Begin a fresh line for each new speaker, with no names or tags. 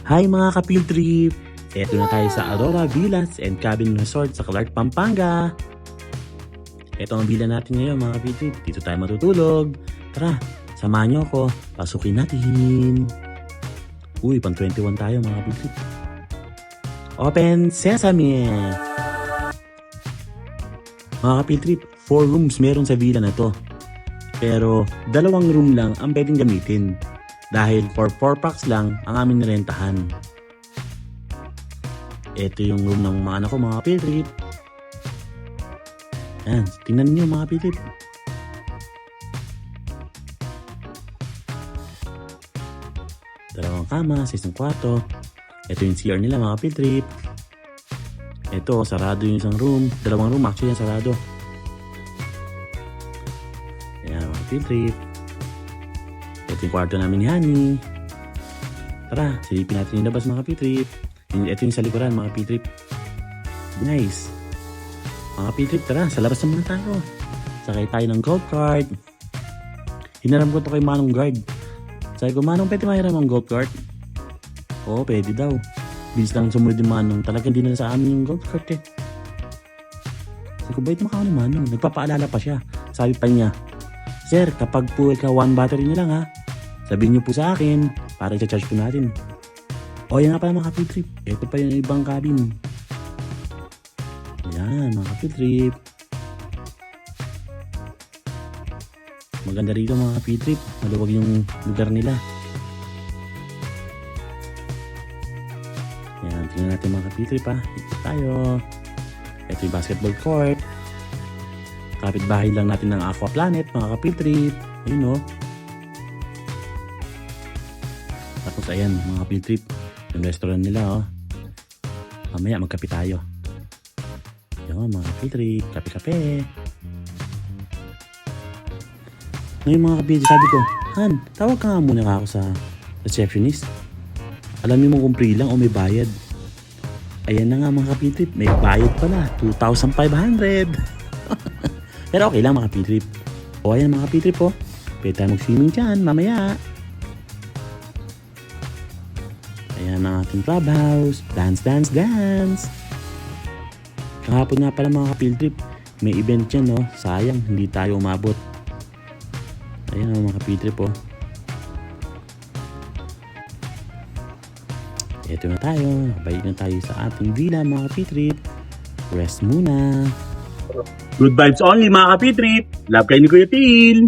Hi mga ka-field trip! Eto na tayo sa Aurora Villas and Cabin Resort sa Clark, Pampanga. Eto ang villa natin ngayon mga ka-field trip. Dito tayo matutulog. Tara, samahan nyo ako. Pasukin natin. Uy, pang 21 tayo mga ka-field trip. Open Sesame! Mga ka-field trip, 4 rooms meron sa villa na to. Pero 2 room lang ang pwedeng gamitin. Dahil for 4 packs lang ang aming nirentahan. Ito yung room ng mga anak ko mga field trip. Ayan, tingnan niyo mga field trip. Dalawang kama, sa isang kwarto. Ito yung CR nila mga field trip. Ito, sarado yung isang room. 2 room actually yung sarado. Ayan mga field trip. Ito yung kwarto namin ni Honey. Tara, silipin natin yung labas mga ka-field-trip. Ito yung sa likuran mga ka-field-trip. Nice. Mga ka-field-trip, tara, sa labas naman tayo. Sakay tayo ng golf cart. Hinaram ko to kay Manong Guard. Sabi ko, Manong, pwede mahiram ang golf cart? Oo, pwede daw. Bilis lang sumunod yung Manong. Talagang di na sa amin yung golf cart eh. Sabi ko, bait naman ako ni Manong. Nagpapaalala pa siya. Sabi pa niya, Sir, kapag full ka 1 battery na lang ha. Sabihin niyo po sa akin para i-charge po natin. O yan nga pala mga ka-field trip. Ito pa yung ibang cabin. Yan mga ka-field trip. Maganda rito mga ka-field trip. Maluwag yung lugar nila. Yan, tingnan natin mga ka-field trip ha. Dito tayo. Ito yung basketball court. Kapit-bahay lang natin ng Aqua Planet mga ka-field trip. Ayun o. Tapos ayan mga ka-field trip. Yung restaurant nila o. Mamaya magkape tayo. Ayun mga ka-field trip. Kape-kape. Ngayon mga ka-field trip, sabi ko, Han, tawag ka nga muna ako sa receptionist. Alamin mo kung free lang o may bayad. Ayan na nga mga ka-field trip. May bayad pala. 2,500. Pero okay lang mga ka-field trip. O ayan mga ka-field trip po. Pwede tayo mag-swimming dyan mamaya. Ayan ang ating clubhouse. Dance, dance, dance. Kahapon nga pala mga ka-field trip. May event dyan no. Sayang hindi tayo umabot. Ayan mga ka-field trip po. Ito na tayo. Balik na tayo sa ating villa mga ka-field trip. Rest muna. Good vibes only mga ka-field trip. Love kayo ni Kuya Til.